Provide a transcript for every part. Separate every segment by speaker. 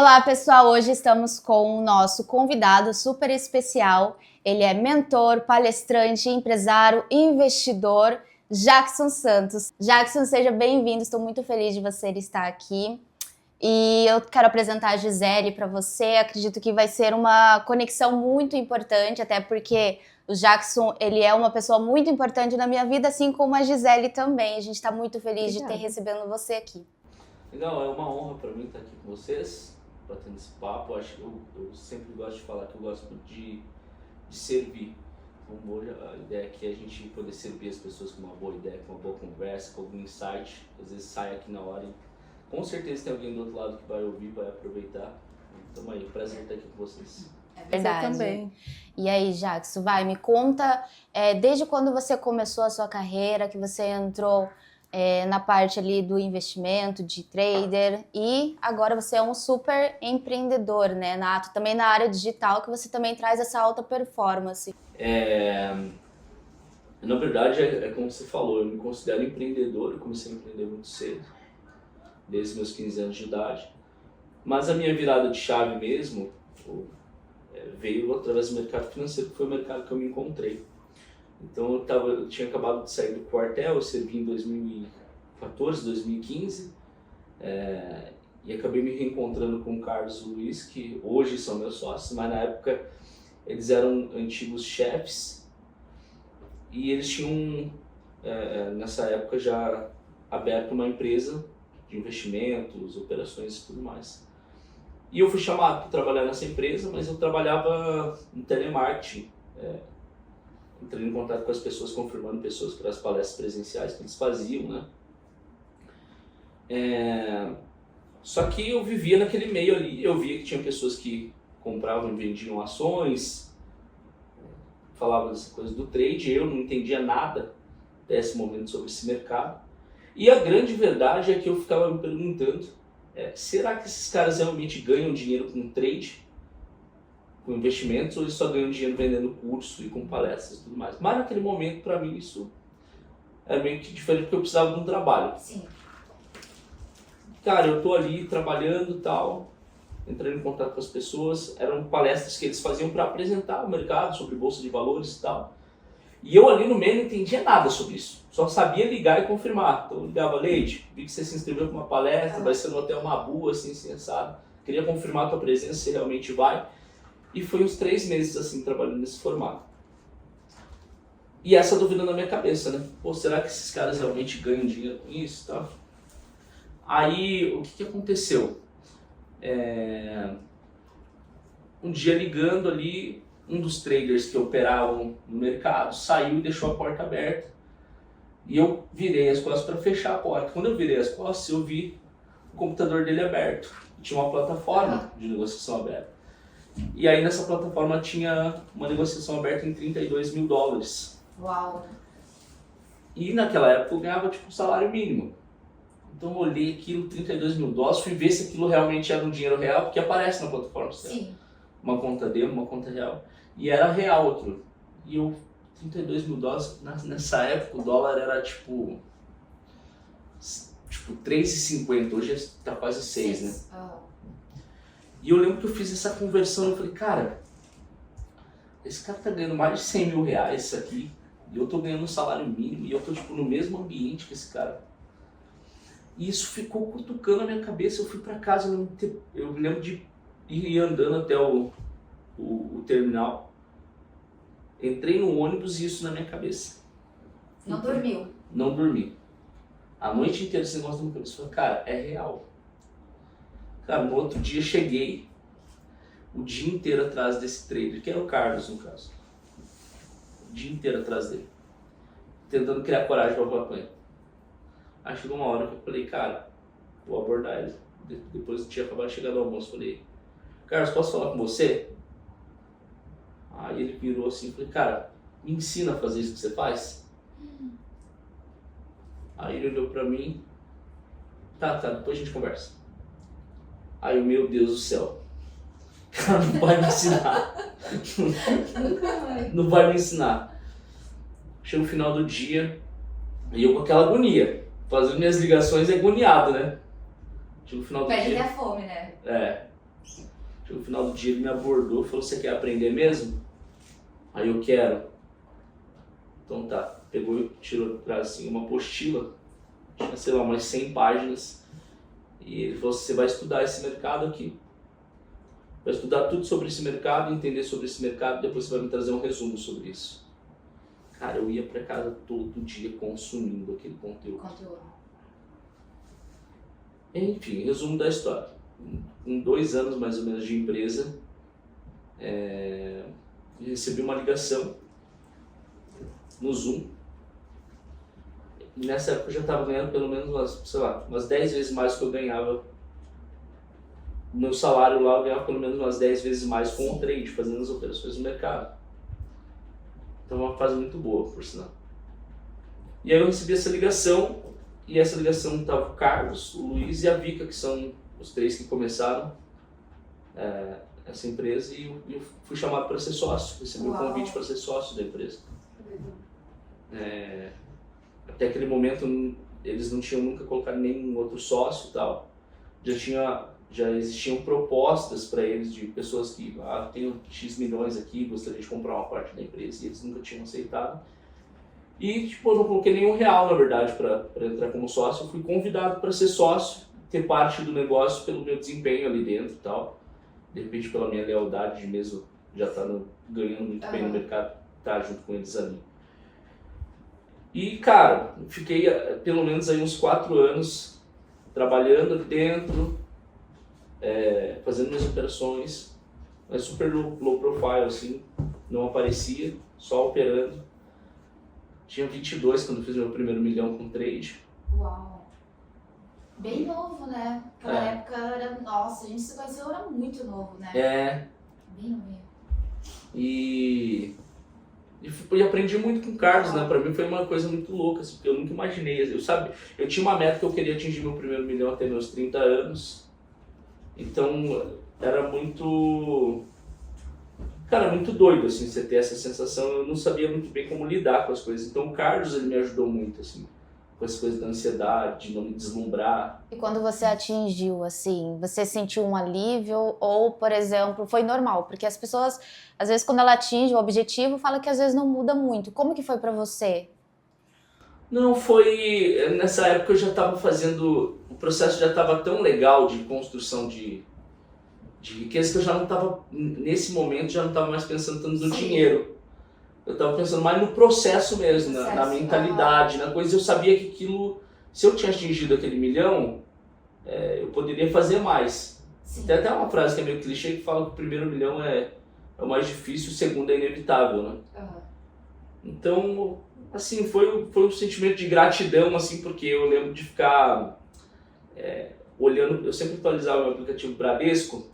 Speaker 1: Olá, pessoal! Hoje estamos com o nosso convidado super especial. Ele é mentor, palestrante, empresário, investidor, Jackson Santos. Jackson, seja bem-vindo. Estou muito feliz de você estar aqui. E eu quero apresentar a Gisele para você. Acredito que vai ser uma conexão muito importante, até porque o Jackson, ele é uma pessoa muito importante na minha vida, assim como a Gisele também. A gente está muito feliz de ter recebendo você aqui.
Speaker 2: Legal, é uma honra para mim estar aqui com vocês, batendo esse papo. Eu sempre gosto de falar que eu gosto de servir. A ideia aqui é a gente poder servir as pessoas com uma boa ideia, com uma boa conversa, com algum insight. Às vezes sai aqui na hora e com certeza tem alguém do outro lado que vai ouvir, vai aproveitar. Então aí, prazer estar aqui com vocês.
Speaker 1: É verdade.
Speaker 3: Eu também.
Speaker 1: E aí, Jackson, me conta, desde quando você começou a sua carreira, que você entrou na parte ali do investimento, de trader, e agora você é um super empreendedor, né, Nato? Também na área digital, que você também traz essa alta performance.
Speaker 2: Na verdade, é como você falou, eu me considero empreendedor, eu comecei a empreender muito cedo, desde meus 15 anos de idade, mas a minha virada de chave mesmo veio através do mercado financeiro, que foi o mercado que eu me encontrei. Então eu tinha acabado de sair do quartel, eu servi em 2014, 2015, e acabei me reencontrando com o Carlos e o Luiz, que hoje são meus sócios, mas na época eles eram antigos chefes e eles tinham, nessa época, já aberto uma empresa de investimentos, operações e tudo mais. E eu fui chamado para trabalhar nessa empresa, mas eu trabalhava em telemarketing, entrei em contato com as pessoas, confirmando pessoas para as palestras presenciais que eles faziam, né? Só que eu vivia naquele meio ali, eu via que tinha pessoas que compravam e vendiam ações, falavam dessa coisa do trade, eu não entendia nada desse momento sobre esse mercado. E a grande verdade é que eu ficava me perguntando, será que esses caras realmente ganham dinheiro com trade? Com investimentos, ou eles só ganham dinheiro vendendo curso e com palestras e tudo mais. Mas naquele momento, para mim, isso é meio que diferente, porque eu precisava de um trabalho.
Speaker 1: Sim.
Speaker 2: Cara, eu tô ali trabalhando e tal, entrando em contato com as pessoas, eram palestras que eles faziam para apresentar o mercado, sobre bolsa de valores e tal. E eu ali no meio não entendia nada sobre isso, só sabia ligar e confirmar. Então eu ligava: Leide, vi que você se inscreveu para uma palestra, vai ser no Hotel Mabu, assim, sensado. Queria confirmar a tua presença, se realmente vai. E foi uns 3 meses assim, trabalhando nesse formato. E essa dúvida na minha cabeça, né? Pô, será que esses caras realmente ganham dinheiro com isso? Tá? Aí, o que aconteceu? Um dia ligando ali, um dos traders que operavam no mercado saiu e deixou a porta aberta. E eu virei as costas para fechar a porta. Quando eu virei as costas, eu vi o computador dele aberto. Tinha uma plataforma de negociação aberta. E aí nessa plataforma tinha uma negociação aberta em $32 mil.
Speaker 1: Uau!
Speaker 2: E naquela época eu ganhava tipo um salário mínimo. Então eu olhei aquilo, $32 mil, fui ver se aquilo realmente era um dinheiro real, porque aparece na plataforma.
Speaker 1: Sim.
Speaker 2: Uma conta demo, uma conta real. E era real aquilo. E eu, $32 mil, nessa época o dólar era tipo 3,50, hoje está quase 6, né? E eu lembro que eu fiz essa conversão e eu falei, cara, esse cara tá ganhando mais de $100 mil isso aqui, e eu tô ganhando um salário mínimo, e eu tô tipo no mesmo ambiente que esse cara. E isso ficou cutucando a minha cabeça. Eu fui pra casa, eu me lembro de ir andando até o terminal, entrei no ônibus e isso na minha cabeça.
Speaker 1: Não dormiu?
Speaker 2: Não dormi. A noite inteira esse negócio na minha cabeça. Eu falei, cara, é real. Cara, no outro dia cheguei o dia inteiro atrás desse trader, que era o Carlos no caso. O dia inteiro atrás dele. Tentando criar coragem para falar com ele. Aí chegou uma hora que eu falei, cara, vou abordar ele. Depois tinha acabado de chegar do almoço, falei, Carlos, posso falar com você? Aí ele virou assim, falei, cara, me ensina a fazer isso que você faz? Aí ele olhou pra mim, tá, depois a gente conversa. Aí, meu Deus do céu, cara, não vai me ensinar. Não vai me ensinar. Chega no final do dia, e eu com aquela agonia, fazendo minhas ligações agoniado, né? Chega no final do dia.
Speaker 3: Perde a fome, né?
Speaker 2: No final do dia ele me abordou e falou, você quer aprender mesmo? Aí eu quero. Então tá, pegou e tirou assim, uma apostila, tinha, sei lá, umas 100 páginas. E ele falou, você vai estudar esse mercado aqui. Vai estudar tudo sobre esse mercado, entender sobre esse mercado, depois você vai me trazer um resumo sobre isso. Cara, eu ia pra casa todo dia consumindo aquele conteúdo. Enfim, resumo da história. Em 2 anos mais ou menos de empresa, recebi uma ligação no Zoom. Nessa época eu já estava ganhando pelo menos umas 10 vezes mais do que eu ganhava. Meu salário lá eu ganhava pelo menos umas 10 vezes mais com o trade, fazendo as operações no mercado. Então é uma fase muito boa, por sinal. E aí eu recebi essa ligação, e essa ligação estava o Carlos, o Luiz e a Vika, que são os 3 que começaram essa empresa, e eu fui chamado para ser sócio, recebi um convite para ser sócio da empresa. Até aquele momento eles não tinham nunca colocado nenhum outro sócio e tal. Já existiam propostas para eles de pessoas que tenho X milhões aqui, gostaria de comprar uma parte da empresa, e eles nunca tinham aceitado. E eu não coloquei nenhum real, na verdade, para entrar como sócio. Eu fui convidado para ser sócio, ter parte do negócio pelo meu desempenho ali dentro e tal. De repente, pela minha lealdade de mesmo já estar ganhando muito bem no mercado, estar junto com eles ali. E, cara, fiquei pelo menos aí uns 4 anos trabalhando ali dentro, fazendo minhas operações, mas super low profile, assim, não aparecia, só operando. Tinha 22 quando fiz meu primeiro milhão com trade.
Speaker 1: Uau! Bem novo, né? Naquela época era, nossa, a gente se conheceu, era muito novo, né? Bem novinho.
Speaker 2: E aprendi muito com o Carlos, né? Pra mim foi uma coisa muito louca, assim, porque eu nunca imaginei. Eu tinha uma meta que eu queria atingir meu primeiro milhão até meus 30 anos. Então era muito... Cara, muito doido, assim, você ter essa sensação. Eu não sabia muito bem como lidar com as coisas. Então o Carlos, ele me ajudou muito, assim, com as coisas da ansiedade, de não me deslumbrar.
Speaker 1: E quando você atingiu, assim, você sentiu um alívio ou, por exemplo, foi normal? Porque as pessoas, às vezes, quando ela atinge o objetivo, fala que às vezes não muda muito. Como que foi pra você?
Speaker 2: Não, foi... Nessa época eu já estava fazendo... O processo já estava tão legal de construção de riqueza que eu já não estava... Nesse momento, já não estava mais pensando tanto no dinheiro. Eu estava pensando mais no processo mesmo, na mentalidade, na coisa. Eu sabia que aquilo... Se eu tinha atingido aquele milhão, eu poderia fazer mais.
Speaker 1: Sim.
Speaker 2: Tem até uma frase que é meio clichê que fala que o primeiro milhão é o mais difícil, o segundo é inevitável, né? Então, assim, foi um sentimento de gratidão, assim, porque eu lembro de ficar olhando... Eu sempre atualizava o meu aplicativo Bradesco,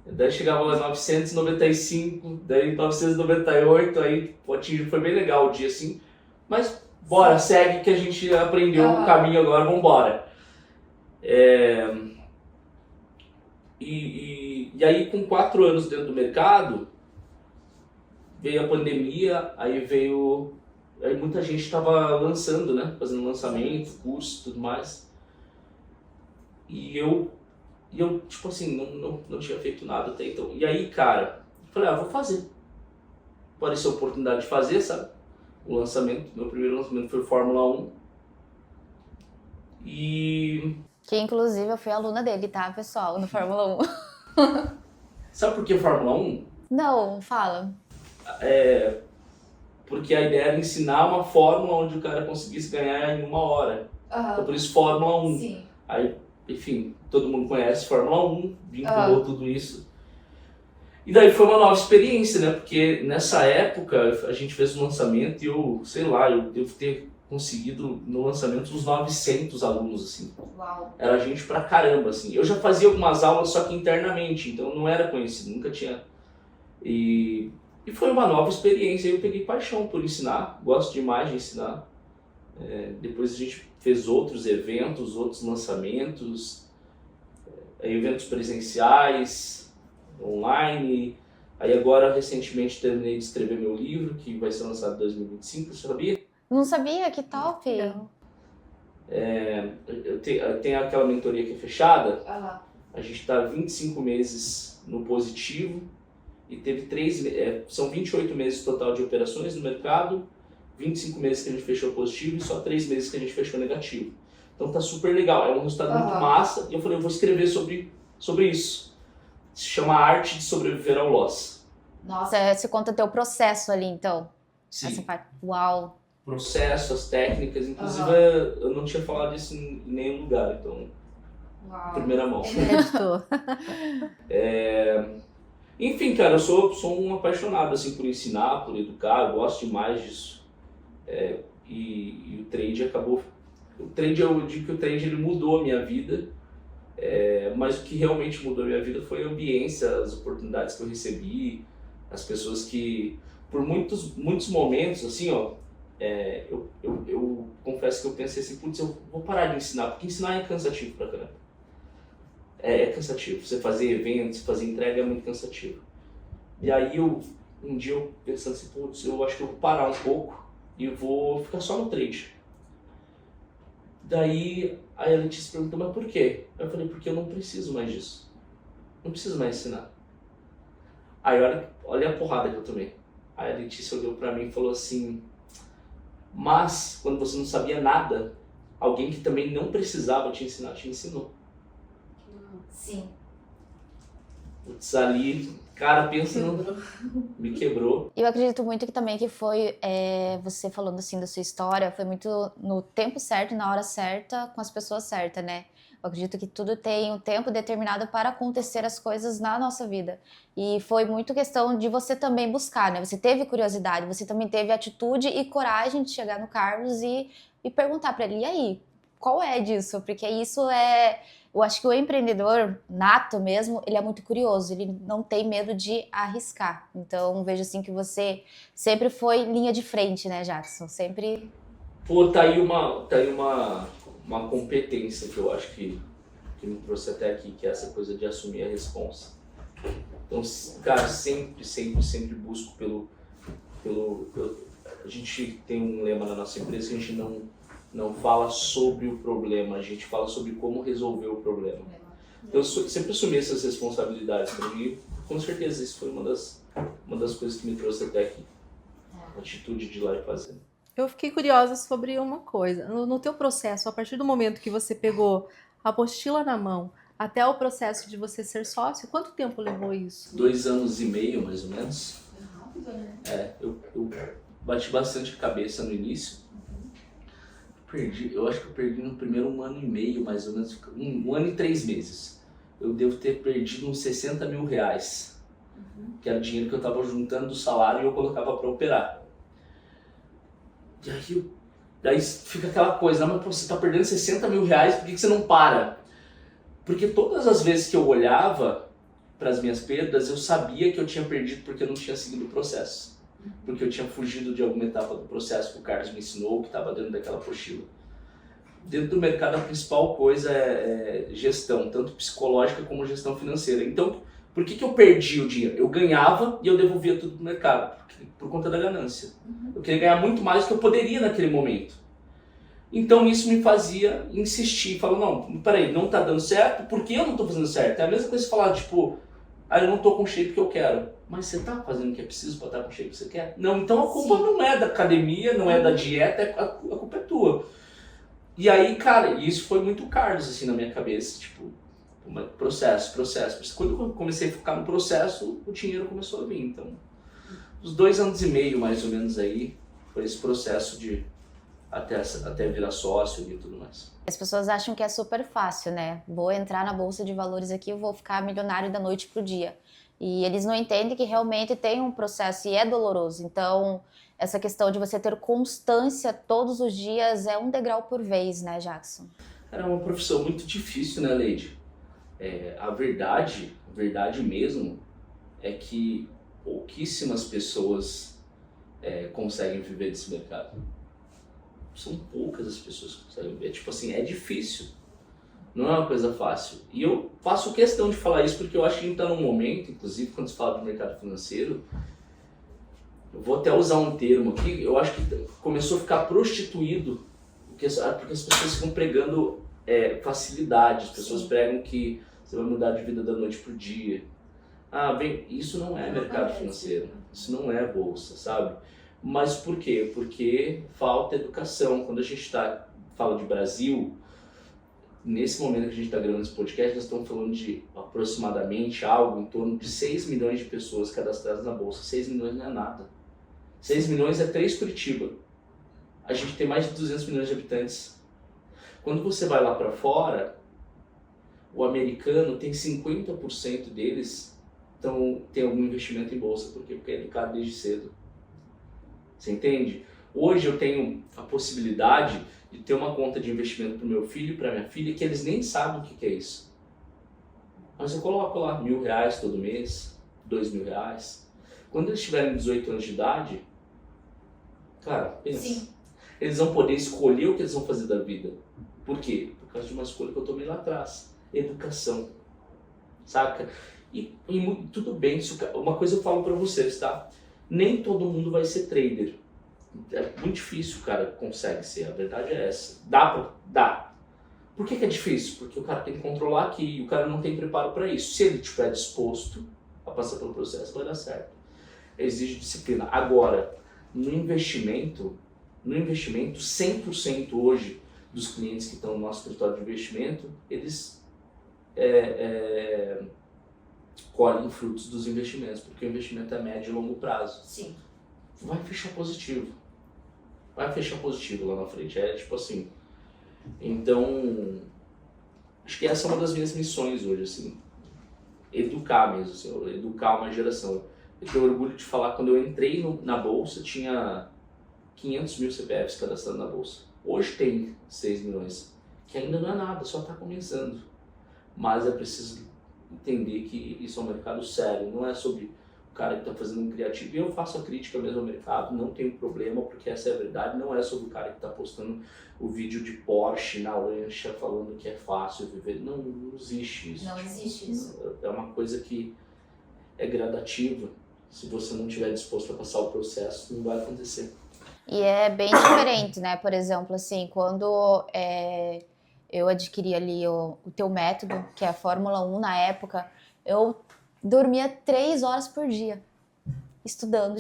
Speaker 2: daí chegava lá 995, daí 998, aí foi bem legal o dia, assim. Mas bora, segue que a gente aprendeu o caminho agora, vambora. E aí com 4 anos dentro do mercado, veio a pandemia, aí muita gente estava lançando, né? Fazendo lançamento, curso e tudo mais. E eu, tipo assim, não tinha feito nada até então. E aí, cara, eu falei, vou fazer. Apareceu a oportunidade de fazer, sabe? O lançamento, meu primeiro lançamento foi Fórmula 1.
Speaker 1: Que inclusive eu fui aluna dele, tá, pessoal, no Fórmula 1.
Speaker 2: Sabe por que Fórmula 1?
Speaker 1: Não, fala.
Speaker 2: Porque a ideia era ensinar uma fórmula onde o cara conseguisse ganhar em 1 hora. Então por isso Fórmula 1.
Speaker 1: Sim.
Speaker 2: Aí, enfim, todo mundo conhece Fórmula 1, vinculou tudo isso. E daí foi uma nova experiência, né? Porque nessa época a gente fez um lançamento e eu devo ter conseguido no lançamento uns 900 alunos, assim.
Speaker 1: Uau.
Speaker 2: Era gente pra caramba, assim. Eu já fazia algumas aulas, só que internamente, então não era conhecido, nunca tinha. E foi uma nova experiência, eu peguei paixão por ensinar, gosto demais de ensinar. Depois a gente fez outros eventos, outros lançamentos, eventos presenciais, online. Aí agora, recentemente, terminei de escrever meu livro, que vai ser lançado em 2025, você sabia?
Speaker 1: Não sabia? Que top!
Speaker 2: Eu tenho aquela mentoria que é fechada, A gente está 25 meses no positivo e teve são 28 meses total de operações no mercado, 25 meses que a gente fechou positivo e só 3 meses que a gente fechou negativo. Então tá super legal, é um resultado muito massa. E eu falei, eu vou escrever sobre isso. Se chama Arte de Sobreviver ao Loss.
Speaker 1: Nossa, você conta teu processo ali, então.
Speaker 2: Sim.
Speaker 1: Essa parte. Uau!
Speaker 2: Processo, as técnicas, inclusive eu não tinha falado isso em nenhum lugar, então, primeira mão.
Speaker 1: Editor.
Speaker 2: Enfim, cara, eu sou um apaixonado assim, por ensinar, por educar, eu gosto demais disso. E o trade acabou... eu digo que o trade ele mudou a minha vida, mas o que realmente mudou a minha vida foi a ambiência, as oportunidades que eu recebi, as pessoas que, por muitos momentos, assim, ó, eu confesso que eu pensei assim, putz, eu vou parar de ensinar, porque ensinar é cansativo pra caramba. É cansativo, você fazer eventos, fazer entrega é muito cansativo. E aí um dia eu pensando assim, putz, eu acho que eu vou parar um pouco e vou ficar só no trade. Daí a Letícia perguntou, mas por quê? Eu falei, porque eu não preciso mais disso. Não preciso mais ensinar. Aí olha a porrada que eu tomei. Aí a Letícia olhou pra mim e falou assim, mas quando você não sabia nada, alguém que também não precisava te ensinar, te ensinou.
Speaker 1: Sim.
Speaker 2: Putz, ali, cara, pensa me quebrou.
Speaker 1: Eu acredito muito que também que foi, você falando assim da sua história, foi muito no tempo certo, na hora certa, com as pessoas certas, né? Eu acredito que tudo tem um tempo determinado para acontecer as coisas na nossa vida. E foi muito questão de você também buscar, né? Você teve curiosidade, você também teve atitude e coragem de chegar no Carlos e perguntar para ele, e aí, qual é disso? Porque isso eu acho que o empreendedor nato mesmo, ele é muito curioso, ele não tem medo de arriscar. Então, vejo assim que você sempre foi linha de frente, né, Jackson? Sempre...
Speaker 2: Pô, tá aí uma competência que eu acho que me trouxe até aqui, que é essa coisa de assumir a responsa. Então, cara, sempre busco a gente tem um lema na nossa empresa que a gente não fala sobre o problema, a gente fala sobre como resolver o problema. Então, eu sempre assumi essas responsabilidades para mim, com certeza isso foi uma das coisas que me trouxe até aqui. A atitude de ir lá e fazer.
Speaker 3: Eu fiquei curiosa sobre uma coisa. No teu processo, a partir do momento que você pegou a apostila na mão, até o processo de você ser sócio, quanto tempo levou isso?
Speaker 2: 2 anos e meio, mais ou menos.
Speaker 1: Rápido, né?
Speaker 2: Eu bati bastante a cabeça no início. Eu acho que eu perdi no primeiro 1 ano e meio, mais ou menos, 1 ano e 3 meses. Eu devo ter perdido uns 60 mil reais, que era o dinheiro que eu estava juntando do salário e eu colocava para operar. E daí fica aquela coisa, mas você está perdendo 60 mil reais, por que você não para? Porque todas as vezes que eu olhava para as minhas perdas, eu sabia que eu tinha perdido porque eu não tinha seguido o processo. Porque eu tinha fugido de alguma etapa do processo que o Carlos me ensinou, que estava dentro daquela apostila. Dentro do mercado, a principal coisa é gestão, tanto psicológica como gestão financeira. Então, por que eu perdi o dinheiro? Eu ganhava e eu devolvia tudo pro mercado, por conta da ganância. Eu queria ganhar muito mais do que eu poderia naquele momento. Então, isso me fazia insistir, falar, não, peraí, não tá dando certo, por que eu não tô fazendo certo? É a mesma coisa que falar, tipo, eu não tô com o shape que eu quero. Mas você tá fazendo o que é preciso para estar com o shape que você quer? Não, então a culpa não é da academia, não é da dieta, a culpa é tua. E aí, cara, isso foi muito Carlos, assim, na minha cabeça, tipo, processo. Quando eu comecei a focar no processo, o dinheiro começou a vir. Então, uns 2 anos e meio, mais ou menos, aí, foi esse processo de até virar sócio e tudo mais.
Speaker 1: As pessoas acham que é super fácil, né? Vou entrar na bolsa de valores aqui, eu vou ficar milionário da noite pro dia. E eles não entendem que realmente tem um processo e é doloroso. Então, essa questão de você ter constância todos os dias é um degrau por vez, né, Jackson?
Speaker 2: É uma profissão muito difícil, né, Leide? A verdade mesmo, é que pouquíssimas pessoas conseguem viver desse mercado. São poucas as pessoas que conseguem viver. Tipo assim, é difícil. Não é uma coisa fácil. E eu faço questão de falar isso porque eu acho que a gente está num momento, inclusive quando se fala do mercado financeiro, eu vou até usar um termo aqui, eu acho que começou a ficar prostituído, porque as pessoas ficam pregando facilidade, as pessoas pregam que Você vai mudar de vida da noite pro dia. Isso não é mercado financeiro, isso não é bolsa, sabe? Mas por quê? Porque falta educação. Quando a gente fala de Brasil, nesse momento que a gente está gravando esse podcast, nós estamos falando de aproximadamente algo em torno de 6 milhões de pessoas cadastradas na bolsa. 6 milhões não é nada. 6 milhões é 3 Curitiba. A gente tem mais de 200 milhões de habitantes. Quando você vai lá para fora, o americano tem 50% deles tem algum investimento em bolsa. Por quê? Porque é educado desde cedo. Você entende? Hoje eu tenho a possibilidade de ter uma conta de investimento para o meu filho e para minha filha que eles nem sabem o que é isso. Mas eu coloco lá R$1.000 todo mês, R$2.000. Quando eles tiverem 18 anos de idade, cara, pensa. Sim. Eles vão poder escolher o que eles vão fazer da vida. Por quê? Por causa de uma escolha que eu tomei lá atrás. Educação. Saca? E tudo bem, uma coisa eu falo pra vocês, tá? Nem todo mundo vai ser trader. É muito difícil o cara consegue ser, a verdade é essa. Dá. Por que é difícil? Porque o cara tem que controlar aqui e o cara não tem preparo para isso. Se ele estiver disposto a passar pelo processo, vai dar certo. Exige disciplina. Agora, no investimento, 100% hoje dos clientes que estão no nosso escritório de investimento, eles colhem frutos dos investimentos, porque o investimento é médio e longo prazo.
Speaker 1: Sim.
Speaker 2: Vai fechar positivo lá na frente, é tipo assim. Então, acho que essa é uma das minhas missões hoje, assim, educar mesmo, assim, educar uma geração. Eu tenho orgulho de falar, quando eu entrei na bolsa, tinha 500 mil CPFs cadastrados na bolsa. Hoje tem 6 milhões, que ainda não é nada, só está começando. Mas é preciso entender que isso é um mercado sério, não é sobre o cara que está fazendo um criativo. E eu faço a crítica mesmo ao mercado, não tenho problema, porque essa é a verdade, não é sobre o cara que está postando o vídeo de Porsche na lancha falando que é fácil viver. Não existe isso.
Speaker 1: Não existe isso.
Speaker 2: É uma coisa que é gradativa. Se você não estiver disposto a passar o processo, não vai acontecer.
Speaker 1: E é bem diferente, né? Por exemplo, assim, quando eu adquiri ali o teu método, que é a Fórmula 1 na época, eu dormia 3 horas por dia, estudando.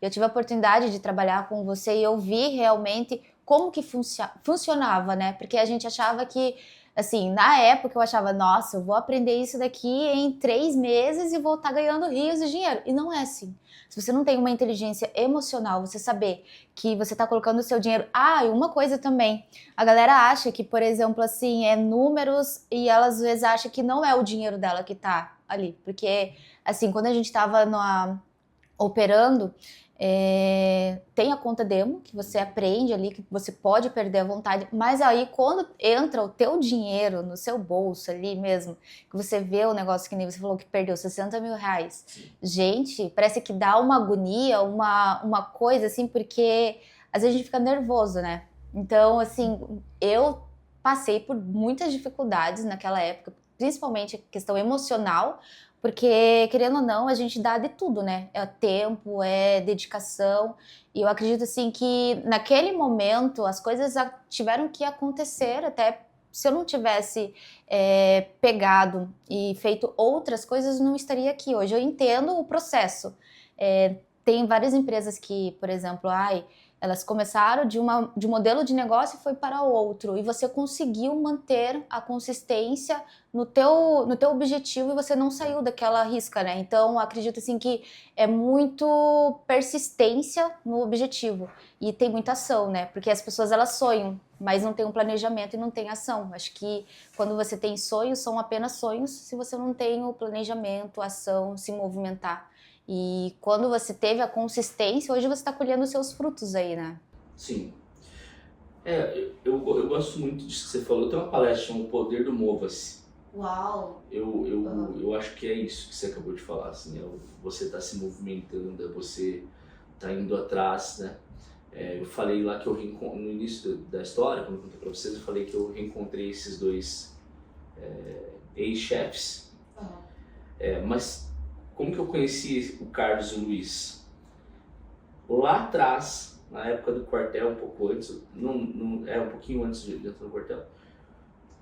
Speaker 1: Eu tive a oportunidade de trabalhar com você e eu vi realmente como que funcionava, né? Porque a gente achava que, assim, na época eu achava, nossa, eu vou aprender isso daqui em 3 meses e vou estar ganhando rios de dinheiro. E não é assim. Se você não tem uma inteligência emocional, você saber que você está colocando o seu dinheiro... e uma coisa também, a galera acha que, por exemplo, assim, é números e ela às vezes acha que não é o dinheiro dela que está ali. Porque, assim, quando a gente estava operando, tem a conta demo, que você aprende ali, que você pode perder a vontade, mas aí quando entra o teu dinheiro no seu bolso ali mesmo, que você vê o negócio que nem você falou que perdeu 60 mil reais, gente, parece que dá uma agonia, uma coisa assim, porque às vezes a gente fica nervoso, né? Então, assim, eu passei por muitas dificuldades naquela época, principalmente a questão emocional, porque, querendo ou não, a gente dá de tudo, né? É tempo, é dedicação. E eu acredito, assim, que naquele momento as coisas tiveram que acontecer, até se eu não tivesse pegado e feito outras coisas, eu não estaria aqui hoje. Eu entendo o processo. Tem várias empresas que, por exemplo, elas começaram de um modelo de negócio e foi para outro. E você conseguiu manter a consistência no teu objetivo e você não saiu daquela risca, né? Então, acredito assim que é muito persistência no objetivo. E tem muita ação, né? Porque as pessoas, elas sonham, mas não tem um planejamento e não tem ação. Acho que quando você tem sonhos, são apenas sonhos se você não tem o planejamento, ação, se movimentar. E quando você teve a consistência, hoje você está colhendo os seus frutos aí, né?
Speaker 2: Sim. Eu gosto muito disso que você falou. Tem uma palestra chamada O Poder do Mova-se.
Speaker 1: Uau!
Speaker 2: Eu acho que é isso que você acabou de falar, assim, você está se movimentando, você está indo atrás, né? Eu falei lá que no início da história, quando eu contei para vocês, eu falei que eu reencontrei esses dois ex-chefes, mas como que eu conheci o Carlos e o Luiz? Lá atrás, na época do quartel, um pouco antes, um pouquinho antes de entrar no quartel,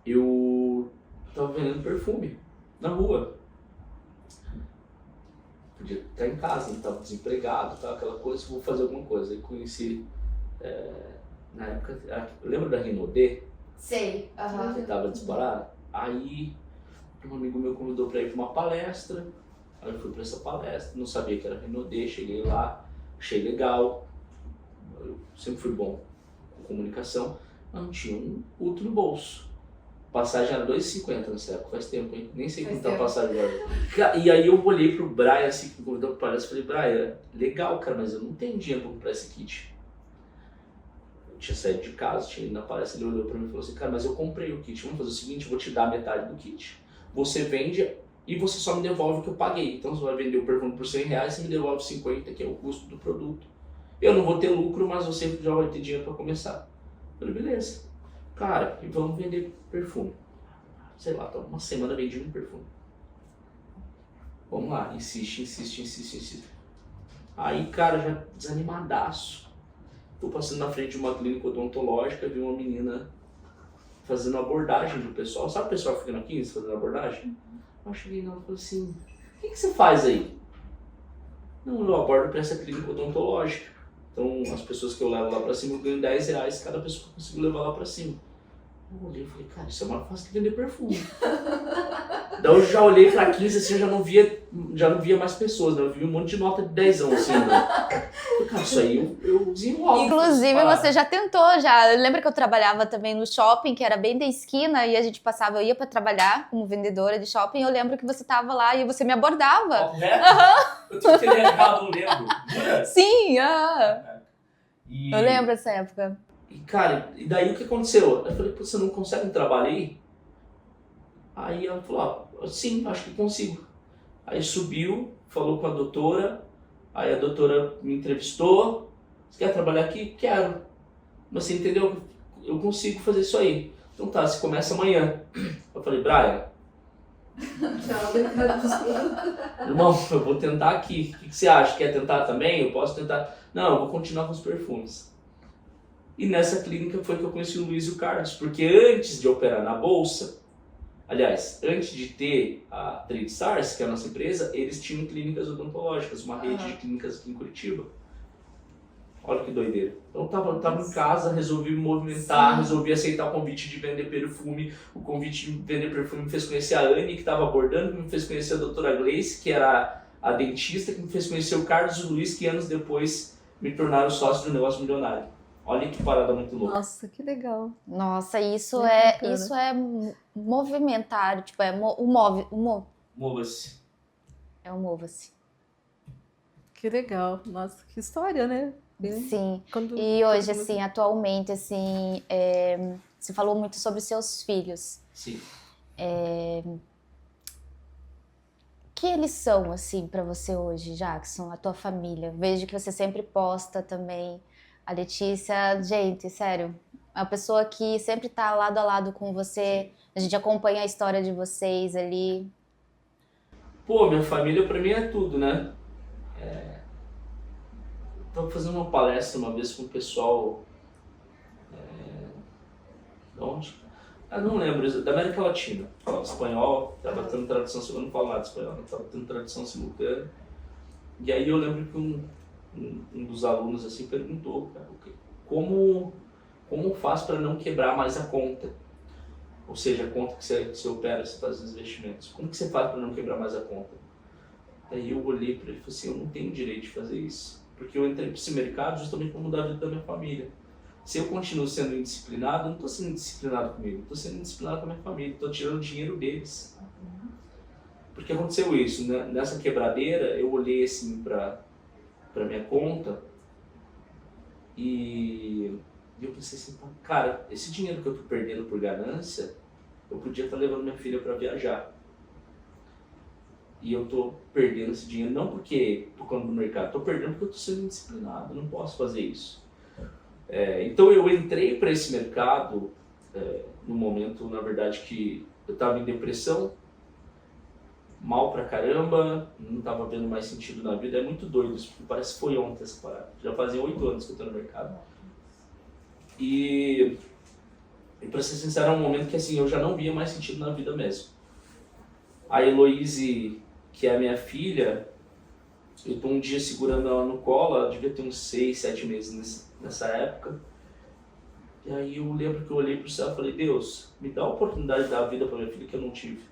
Speaker 2: eu Tava vendendo perfume na rua. Podia estar em casa, não tava desempregado, tava aquela coisa, vou fazer alguma coisa. Aí conheci, na época, lembra da Renaudet?
Speaker 1: Sei.
Speaker 2: Que tava disparado? Aí um amigo meu convidou para ir para uma palestra, aí eu fui para essa palestra, não sabia que era Renaudet, cheguei lá, achei legal, eu sempre fui bom com comunicação, mas não tinha um puto no bolso. Passagem era R$2,50 nessa época, faz tempo, hein? Nem sei quanto tá a passagem agora. E aí eu olhei pro Brian, assim, que me convidou pra palestra, e falei, Brian, legal, cara, mas eu não tenho dinheiro pra comprar esse kit. Eu tinha saído de casa, tinha ido na palestra, ele olhou pra mim e falou assim, cara, mas eu comprei o kit, vamos fazer o seguinte, eu vou te dar metade do kit, você vende e você só me devolve o que eu paguei. Então você vai vender o perfume por R$100, você me devolve 50, que é o custo do produto. Eu não vou ter lucro, mas você já vai ter dinheiro pra começar. Eu falei, beleza. Cara, e vamos vender perfume. Sei lá, tô uma semana vendendo perfume. Vamos lá, insiste. Aí, cara, já desanimadaço. Tô passando na frente de uma clínica odontológica, vi uma menina fazendo abordagem do pessoal. Sabe o pessoal que fica na 15 fazendo abordagem? Eu cheguei nela e falei assim, o que você faz aí? Não, eu abordo para essa clínica odontológica. Então, as pessoas que eu levo lá pra cima, eu ganho R$10 cada pessoa que eu consigo levar lá pra cima. Eu olhei e falei, cara, isso é mais fácil que vender perfume. Daí eu já olhei pra 15 assim, eu já não via mais pessoas, né? Eu vi um monte de nota de 10 assim, né? Falei, cara, isso aí eu desenrolo.
Speaker 1: Inclusive, você já tentou, já. Lembra que eu trabalhava também no shopping, que era bem da esquina, e a gente passava, eu ia pra trabalhar como vendedora de shopping, eu lembro que você tava lá e você me abordava.
Speaker 2: Eu tô entendendo errado, não lembro. Jura?
Speaker 1: Sim,
Speaker 2: E...
Speaker 1: eu lembro dessa época.
Speaker 2: E, cara, e daí o que aconteceu? Eu falei, pô, você não consegue um trabalho aí? Aí ela falou, sim, acho que consigo. Aí subiu, falou com a doutora, aí a doutora me entrevistou, você quer trabalhar aqui? Quero. Mas você entendeu? Eu consigo fazer isso aí. Então tá, você começa amanhã. Eu falei, Brian, irmão, eu vou tentar aqui. O que você acha? Quer tentar também? Eu posso tentar. Não, eu vou continuar com os perfumes. E nessa clínica foi que eu conheci o Luiz e o Carlos, porque antes de operar na bolsa, aliás, antes de ter a Trade Stars, que é a nossa empresa, eles tinham clínicas odontológicas, uma rede de clínicas aqui em Curitiba. Olha que doideira. Então eu tava em casa, resolvi me movimentar, resolvi aceitar o convite de vender perfume. O convite de vender perfume me fez conhecer a Anne, que estava abordando, que me fez conhecer a doutora Gleice, que era a dentista, que me fez conhecer o Carlos e o Luiz, que anos depois me tornaram sócios do Negócio Milionário. Olha que parada muito louca.
Speaker 3: Nossa, que legal.
Speaker 1: Nossa, isso
Speaker 3: Bacana.
Speaker 1: isso é movimentar, tipo,
Speaker 2: Mova-se.
Speaker 1: é o mova-se.
Speaker 3: Que legal. Nossa, que história, né?
Speaker 1: Sim.
Speaker 3: Quando-
Speaker 1: E hoje,
Speaker 3: quando-
Speaker 1: assim, atualmente, assim, você falou muito sobre os seus filhos.
Speaker 2: Sim.
Speaker 1: Que eles são, assim, pra você hoje, Jackson, a tua família? Vejo que você sempre posta também. A Letícia, gente, sério, é uma pessoa que sempre tá lado a lado com você. A gente acompanha a história de vocês ali.
Speaker 2: Pô, minha família pra mim é tudo, né? Tava fazendo uma palestra uma vez com o pessoal... de onde? Não lembro, da América Latina. Falava espanhol, tava tendo tradução, eu não falo nada de espanhol, tava tendo tradução simultânea. E aí eu lembro que um dos alunos assim perguntou, cara, como faz para não quebrar mais a conta? Ou seja, a conta que você opera, você faz os investimentos. Como que você faz para não quebrar mais a conta? Aí eu olhei para ele e falei assim, eu não tenho direito de fazer isso. Porque eu entrei para esse mercado justamente para mudar a vida da minha família. Se eu continuo sendo indisciplinado, eu não estou sendo indisciplinado comigo, estou sendo indisciplinado com a minha família, estou tirando o dinheiro deles. Porque aconteceu isso, né? Nessa quebradeira, eu olhei assim para minha conta e eu pensei assim, cara, esse dinheiro que eu tô perdendo por ganância, eu podia estar levando minha filha para viajar. E eu tô perdendo esse dinheiro não porque por conta do mercado, tô perdendo porque eu tô sendo indisciplinado, eu não posso fazer isso. Então eu entrei para esse mercado no momento, na verdade, que eu estava em depressão, mal pra caramba, não tava vendo mais sentido na vida. É muito doido isso, porque parece que foi ontem essa parada. Já fazia 8 anos que eu tô no mercado. E E pra ser sincero, é um momento que assim, eu já não via mais sentido na vida mesmo. A Heloíse, que é a minha filha, eu tô um dia segurando ela no colo, ela devia ter uns 6, 7 meses nessa época. E aí eu lembro que eu olhei pro céu e falei, Deus, me dá a oportunidade de dar a vida pra minha filha que eu não tive.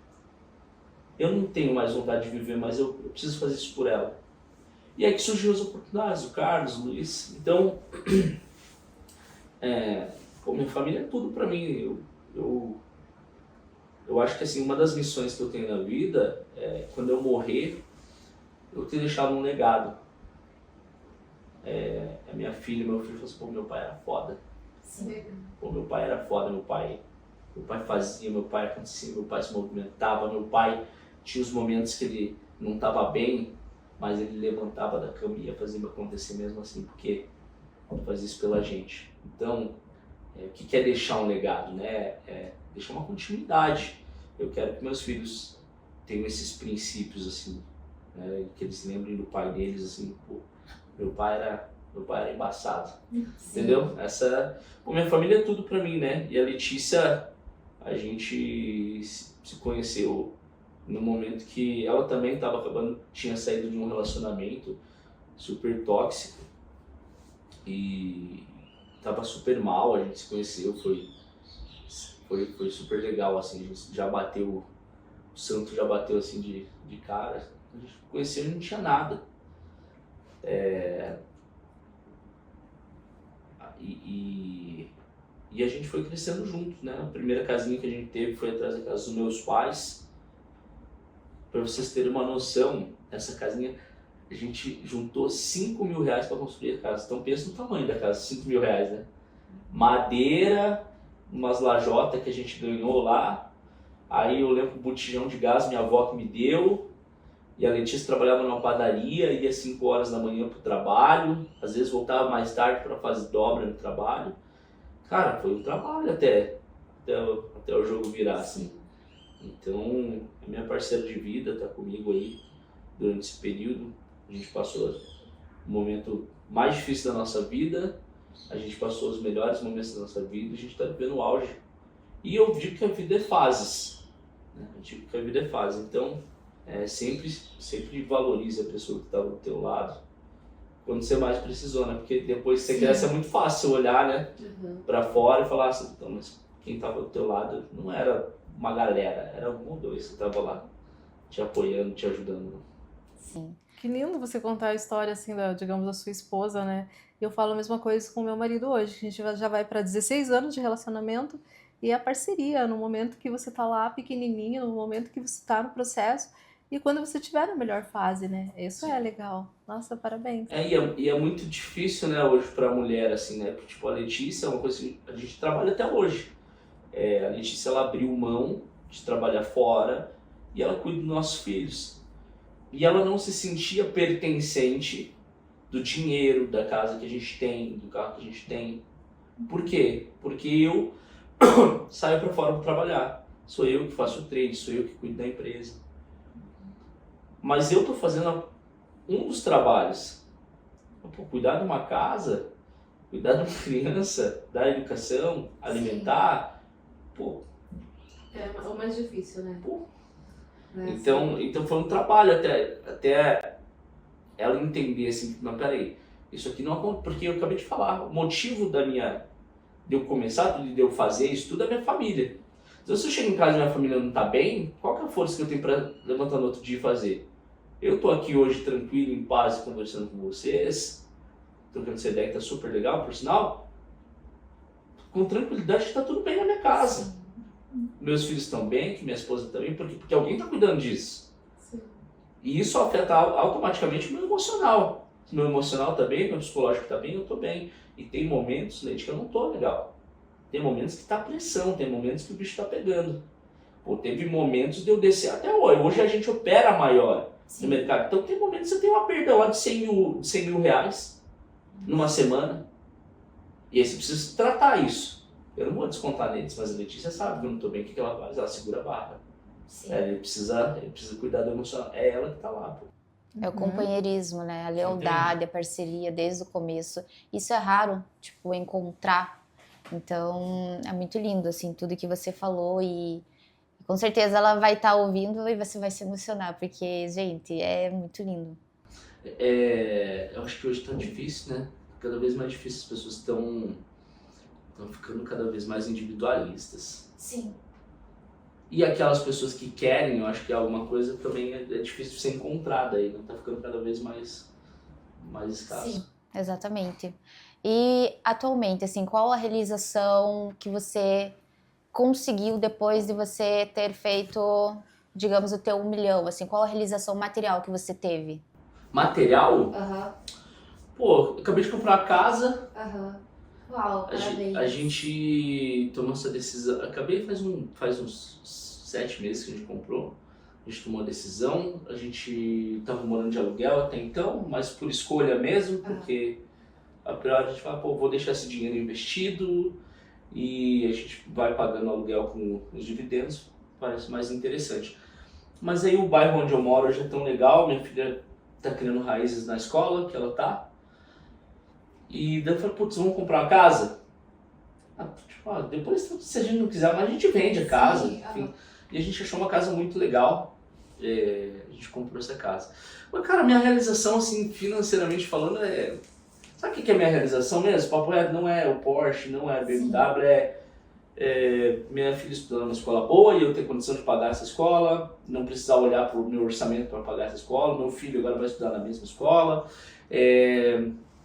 Speaker 2: Eu não tenho mais vontade de viver, mas eu preciso fazer isso por ela. E aí que surgiu as oportunidades, o Carlos, o Luiz. Então, minha família é tudo pra mim. Eu acho que assim, uma das missões que eu tenho na vida é, quando eu morrer, eu ter deixado um legado. A minha filha, meu filho, falou assim, pô, meu pai era foda.
Speaker 1: Sim.
Speaker 2: Pô, meu pai era foda, meu pai fazia, meu pai acontecia, meu pai se movimentava, meu pai tinha os momentos que ele não estava bem, mas ele levantava da cama e ia fazer acontecer mesmo assim, porque ele fazia isso pela gente. Então, o que é deixar um legado, né? É deixar uma continuidade. Eu quero que meus filhos tenham esses princípios, assim, né? Que eles lembrem do pai deles, assim, pô, meu pai era embaçado, entendeu? Minha família é tudo pra mim, né? E a Letícia, a gente se conheceu no momento que ela também tinha saído de um relacionamento super tóxico e tava super mal, a gente se conheceu, foi super legal, assim, a gente já bateu, o santo já bateu assim de cara, a gente conheceu e não tinha nada. E a gente foi crescendo junto, né? A primeira casinha que a gente teve foi atrás da casa dos meus pais. Para vocês terem uma noção, essa casinha, a gente juntou 5 mil reais para construir a casa. Então pensa no tamanho da casa, 5 mil reais, né? Madeira, umas lajotas que a gente ganhou lá. Aí eu lembro o botijão de gás, minha avó que me deu. E a Letícia trabalhava numa padaria, ia 5 horas da manhã pro trabalho. Às vezes voltava mais tarde para fazer dobra no trabalho. Cara, foi um trabalho até o jogo virar, assim. Então, a minha parceira de vida tá comigo aí durante esse período. A gente passou o momento mais difícil da nossa vida, a gente passou os melhores momentos da nossa vida, a gente tá vivendo o auge. E eu digo que a vida é fases, né? Eu digo que a vida é fase. Então, sempre valorize a pessoa que tá do teu lado quando você mais precisou, né? Porque depois que você cresce é muito fácil olhar, né? Pra fora e falar assim, então, mas quem tava do teu lado não era uma galera, era um ou dois que tava lá te apoiando, te ajudando.
Speaker 1: Sim.
Speaker 3: Que lindo você contar a história, assim, digamos, da sua esposa, né? Eu falo a mesma coisa com o meu marido hoje. A gente já vai para 16 anos de relacionamento e a parceria, no momento que você tá lá pequenininho, no momento que você tá no processo e quando você estiver na melhor fase, né? Isso é legal. Nossa, parabéns.
Speaker 2: E é muito difícil, né, hoje pra mulher, assim, né? Porque, tipo, a Letícia é uma coisa que a gente trabalha até hoje. A Letícia, ela abriu mão de trabalhar fora e ela cuida dos nossos filhos. E ela não se sentia pertencente do dinheiro, da casa que a gente tem, do carro que a gente tem. Por quê? Porque eu saio pra fora pra trabalhar. Sou eu que faço o trade, sou eu que cuido da empresa. Mas eu tô fazendo um dos trabalhos. Pô, cuidar de uma casa, cuidar de uma criança, dar educação, alimentar. Pô,
Speaker 3: É o mais difícil, né?
Speaker 2: Pô. Então foi um trabalho até ela entender assim, não, peraí, isso aqui não acontece, porque eu acabei de falar, o motivo de eu começar, de eu fazer isso tudo é minha família. Então se eu chego em casa e minha família não tá bem, qual que é a força que eu tenho para levantar no outro dia e fazer? Eu tô aqui hoje tranquilo, em paz, conversando com vocês, trocando essa ideia que tá super legal, por sinal, com tranquilidade que tá tudo bem na minha casa. Meus filhos estão bem, que minha esposa também, porque alguém está cuidando disso.
Speaker 3: Sim.
Speaker 2: E isso afeta automaticamente o meu emocional. Se meu emocional está bem, meu psicológico está bem, eu estou bem. E tem momentos, Leite, que eu não estou legal. Tem momentos que está pressão, tem momentos que o bicho está pegando. Pô, teve momentos de eu descer até hoje. Hoje a gente opera maior no mercado. Então tem momentos que você tem uma perda lá de 100 mil reais numa semana. E aí você precisa tratar isso. Eu não vou descontar neles, mas a Letícia sabe que eu não tô bem, o que ela faz? Ela segura a barra. Ele precisa cuidar do emocional. É ela que tá lá, pô.
Speaker 1: É o companheirismo, né? A lealdade, a parceria desde o começo. Isso é raro, tipo, encontrar. Então, é muito lindo, assim, tudo que você falou e com certeza ela vai estar ouvindo e você vai se emocionar, porque, gente, é muito lindo.
Speaker 2: Eu acho que hoje tá difícil, né? Cada vez mais difícil, as pessoas estão ficando cada vez mais individualistas.
Speaker 1: Sim.
Speaker 2: E aquelas pessoas que querem, eu acho que alguma coisa também é difícil de ser encontrada aí, não tá ficando cada vez mais escasso.
Speaker 1: Sim, exatamente. E atualmente, assim, qual a realização que você conseguiu depois de você ter feito, digamos, o teu 1 milhão? Assim, qual a realização material que você teve?
Speaker 2: Material?
Speaker 1: Aham,
Speaker 2: Pô, eu acabei de comprar uma casa,
Speaker 1: aham. Uau,
Speaker 2: a gente tomou essa decisão, faz uns 7 meses que a gente comprou. A gente tomou a decisão, a gente estava morando de aluguel até então, mas por escolha mesmo, porque a priori a gente fala, pô, vou deixar esse dinheiro investido e a gente vai pagando aluguel com os dividendos, parece mais interessante. Mas aí o bairro onde eu moro hoje é tão legal, minha filha tá criando raízes na escola que ela tá, e daí eu falei, putz, vamos comprar uma casa? Depois se a gente não quiser, mas a gente vende a casa, enfim. E a gente achou uma casa muito legal, a gente comprou essa casa. Mas, cara, minha realização, assim, financeiramente falando, sabe o que é minha realização mesmo? Papo reto, não é o Porsche, não é a BMW, minha filha estudando numa escola boa e eu ter condição de pagar essa escola, não precisar olhar para o meu orçamento para pagar essa escola, meu filho agora vai estudar na mesma escola,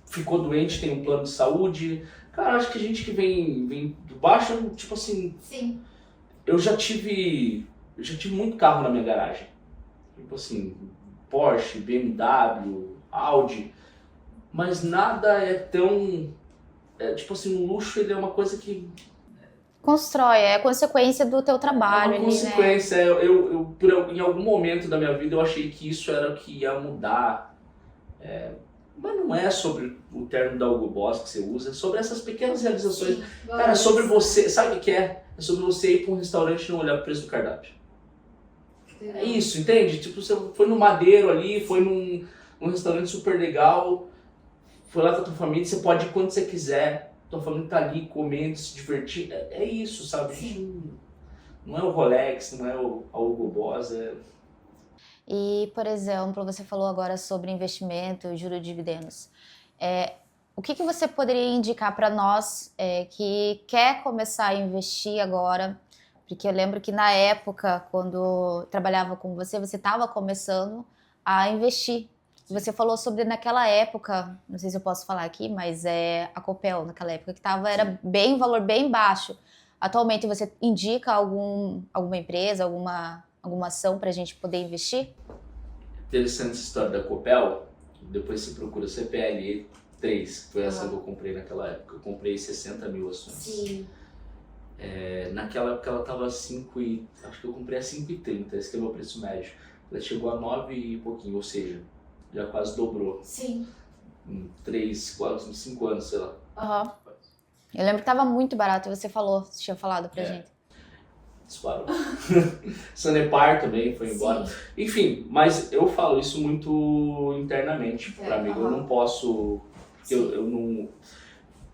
Speaker 2: ficou doente, tem um plano de saúde. Cara, acho que a gente que vem do baixo, tipo assim,
Speaker 1: Sim.
Speaker 2: eu já tive muito carro na minha garagem. Tipo assim, Porsche, BMW, Audi, mas nada é tão... tipo assim, o luxo ele é uma coisa que...
Speaker 1: Constrói, é consequência do teu trabalho
Speaker 2: É uma
Speaker 1: ali, né?
Speaker 2: consequência. Em algum momento da minha vida eu achei que isso era o que ia mudar. Mas não é sobre o termo da Hugo Boss que você usa, é sobre essas pequenas realizações.
Speaker 1: Sim,
Speaker 2: Cara, é sobre você, sabe o que é? É sobre você ir para um restaurante e não olhar o preço do cardápio. É isso, entende? Tipo, você foi no Madeiro ali, foi num restaurante super legal, foi lá com a tua família, você pode ir quando você quiser, tua família tá ali comendo, se divertindo. É isso, sabe? Não é o Rolex, não é a Hugo Boss,
Speaker 1: E, por exemplo, você falou agora sobre investimento e juros de dividendos. O que você poderia indicar para nós que quer começar a investir agora? Porque eu lembro que na época, quando eu trabalhava com você, você estava começando a investir. Você falou sobre naquela época, não sei se eu posso falar aqui, mas a Copel naquela época que era bem valor bem baixo. Atualmente você indica alguma empresa, alguma ação para a gente poder investir?
Speaker 2: Interessante essa história da Copel. Depois você procura CPLE 3, que foi essa que eu comprei naquela época. Eu comprei 60 mil ações.
Speaker 1: Sim.
Speaker 2: Naquela época ela estava acho que eu comprei a 5,30, esse que é o meu preço médio. Ela chegou a 9 e pouquinho, ou seja, já quase dobrou.
Speaker 1: Sim.
Speaker 2: Em 3, 4, 5 anos, sei lá.
Speaker 1: Uhum. Eu lembro que estava muito barato, você tinha falado pra gente.
Speaker 2: Disparou. Sanepar também foi embora.
Speaker 1: Sim.
Speaker 2: Enfim, mas eu falo isso muito internamente para mim. Eu não posso... Eu não...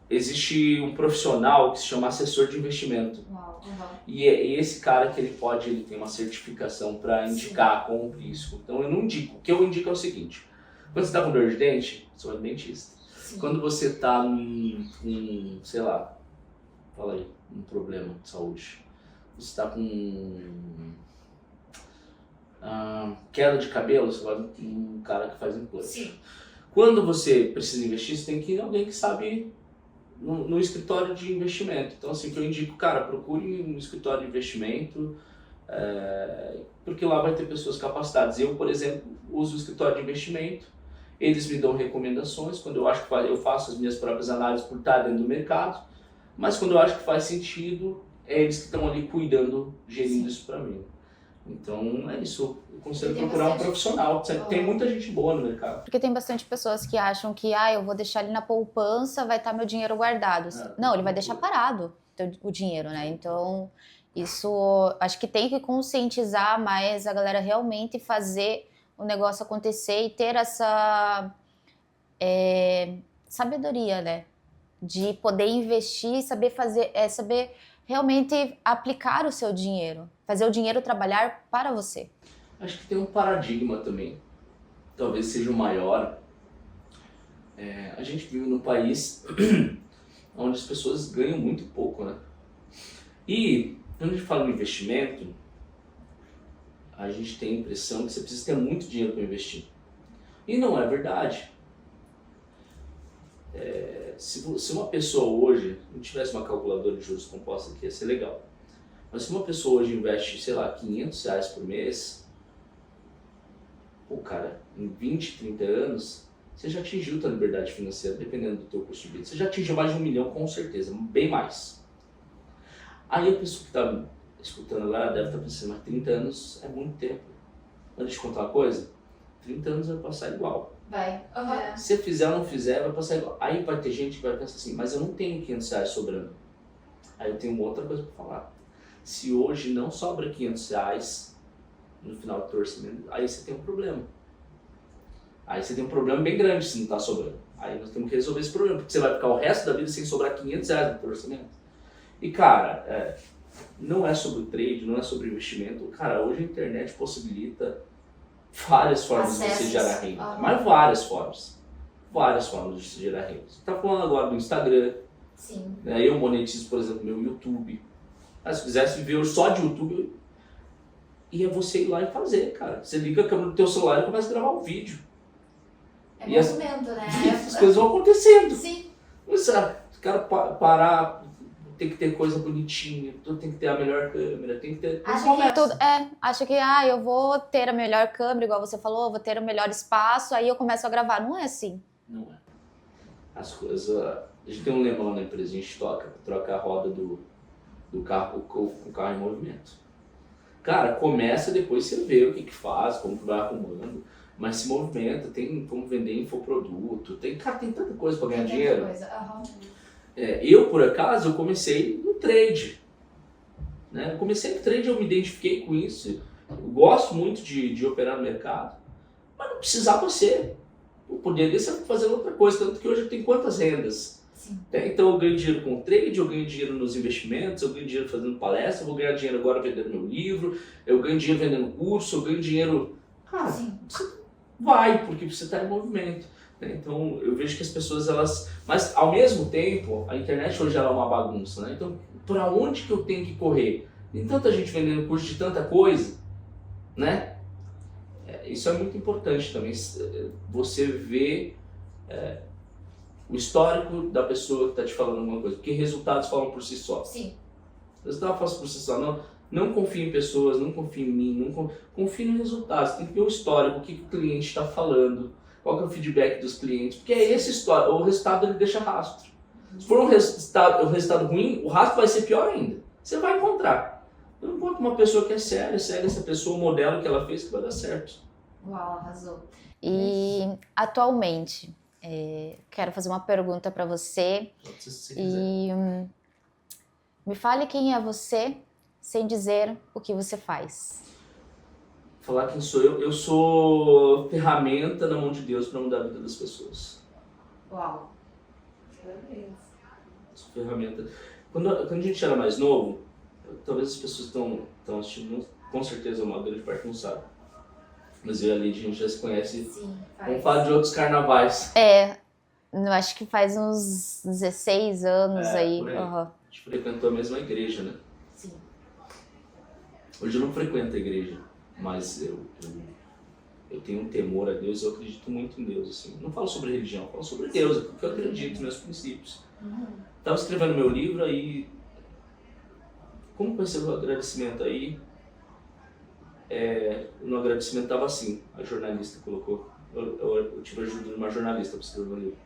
Speaker 2: Existe um profissional que se chama assessor de investimento.
Speaker 1: Uau.
Speaker 2: E esse cara que ele tem uma certificação para indicar com o risco. Então eu não indico. O que eu indico é o seguinte: quando você está com dor de dente, você vai no dentista.
Speaker 1: Sim.
Speaker 2: Quando você está sei lá, fala aí, um problema de saúde. Você está com queda de cabelo, você vai num cara que faz implante.
Speaker 1: Sim.
Speaker 2: Quando você precisa investir, você tem que ir em alguém que sabe no escritório de investimento. Então, assim, que eu indico, cara, procure um escritório de investimento, porque lá vai ter pessoas capacitadas. Eu, por exemplo, uso o escritório de investimento, eles me dão recomendações, quando eu acho que eu faço as minhas próprias análises por estar dentro do mercado, mas quando eu acho que faz sentido, é eles que estão ali cuidando, gerindo isso para mim. Então é isso, eu consigo procurar um profissional, tem muita gente boa no mercado.
Speaker 1: Porque tem bastante pessoas que acham que eu vou deixar ali na poupança, vai estar meu dinheiro guardado. Não, ele vai deixar parado o dinheiro, né? Então isso, acho que tem que conscientizar mais a galera realmente fazer o negócio acontecer e ter essa sabedoria, né? de poder investir, saber fazer, saber realmente aplicar o seu dinheiro, fazer o dinheiro trabalhar para você.
Speaker 2: Acho que tem um paradigma também, talvez seja o maior. A gente vive num país onde as pessoas ganham muito pouco, né? E quando a gente fala em investimento, a gente tem a impressão que você precisa ter muito dinheiro para investir. E não é verdade. Se uma pessoa hoje, não tivesse uma calculadora de juros composta aqui, ia ser legal. Mas se uma pessoa hoje investe, sei lá, R$500 por mês, cara, em 20, 30 anos, você já atingiu a tua liberdade financeira, dependendo do teu custo de vida. Você já atingiu mais de 1 milhão, com certeza, bem mais. Aí a pessoa que está escutando agora deve estar pensando, mas 30 anos é muito tempo. Mas deixa eu contar uma coisa, 30 anos vai passar igual.
Speaker 1: Vai.
Speaker 2: Se fizer ou não fizer, vai passar igual. Aí vai ter gente que vai pensar assim, mas eu não tenho R$500 sobrando. Aí eu tenho uma outra coisa para falar. Se hoje não sobra R$500 no final do teu orçamento, aí você tem um problema. Aí você tem um problema bem grande se não está sobrando. Aí nós temos que resolver esse problema, porque você vai ficar o resto da vida sem sobrar R$500 no teu orçamento. E cara, não é sobre trade, não é sobre investimento. Cara, hoje a internet possibilita várias formas de você gerar renda. Mas várias formas. Várias formas de você gerar renda. Você está falando agora do Instagram.
Speaker 1: Sim.
Speaker 2: Né? Eu monetizo, por exemplo, meu YouTube. Se quisesse viver só de YouTube, ia você ir lá e fazer, cara. Você liga a câmera do teu celular e começa a gravar um vídeo.
Speaker 1: É movimento, né?
Speaker 2: As coisas vão acontecendo.
Speaker 1: Sim.
Speaker 2: Mas, o cara parar, tem que ter coisa bonitinha, tem que ter a melhor câmera, tem que ter...
Speaker 1: Acha que eu vou ter a melhor câmera, igual você falou, vou ter o melhor espaço, aí eu começo a gravar. Não é assim.
Speaker 2: Não é. As coisas... A gente tem um lemão na empresa, a gente troca a roda do carro com o carro em movimento. Cara, começa, depois você vê o que faz, como que vai arrumando, mas se movimenta, tem como vender infoproduto, tem tanta coisa para ganhar dinheiro. Eu, por acaso, eu comecei no trade. Né? Eu comecei no trade, eu me identifiquei com isso, eu gosto muito de operar no mercado, mas não precisava ser. Eu poderia ser fazendo outra coisa, tanto que hoje eu tenho quantas rendas. Então eu ganho dinheiro com o trade, eu ganho dinheiro nos investimentos, eu ganho dinheiro fazendo palestra, eu vou ganhar dinheiro agora vendendo meu livro, eu ganho dinheiro vendendo curso, eu ganho dinheiro... Cara, você vai, porque você está em movimento. Né? Então eu vejo que as pessoas, Mas ao mesmo tempo, a internet hoje ela é uma bagunça, né? Então para onde que eu tenho que correr? Tem tanta gente vendendo curso de tanta coisa, né? Isso é muito importante também, você ver... o histórico da pessoa que está te falando alguma coisa, porque resultados falam por si só.
Speaker 1: Sim.
Speaker 2: Resultados falam por si só. Não confie em pessoas, não confie em mim, confie nos resultados. Tem que ver o histórico, o que o cliente está falando, qual que é o feedback dos clientes, porque é esse histórico, o resultado ele deixa rastro. Se for um resultado ruim, o rastro vai ser pior ainda. Você vai encontrar. Eu encontro uma pessoa que é séria, segue essa pessoa, o modelo que ela fez que vai dar certo.
Speaker 1: Uau, arrasou. E atualmente... quero fazer uma pergunta para você e me fale quem é você sem dizer o que você faz.
Speaker 2: Falar quem sou eu sou ferramenta na mão de Deus para mudar a vida das pessoas.
Speaker 1: Uau.
Speaker 2: Sou ferramenta. Quando a gente era mais novo, talvez as pessoas estão assistindo, com certeza uma grande parte não sabe. Mas eu e a Lidia, a gente já se conhece.
Speaker 1: Sim,
Speaker 2: vamos falar de outros carnavais.
Speaker 1: Eu acho que faz uns 16 anos aí.
Speaker 2: Por aí.
Speaker 1: Uhum.
Speaker 2: A gente frequentou a mesma igreja, né?
Speaker 1: Sim.
Speaker 2: Hoje eu não frequento a igreja, mas eu tenho um temor a Deus, eu acredito muito em Deus. Assim. Não falo sobre religião, falo sobre Deus, porque eu acredito, meus princípios. Estava escrevendo meu livro, aí... Como conheceu o agradecimento aí? No agradecimento estava assim, a jornalista colocou, eu tive a ajuda de uma jornalista para escrever meu livro.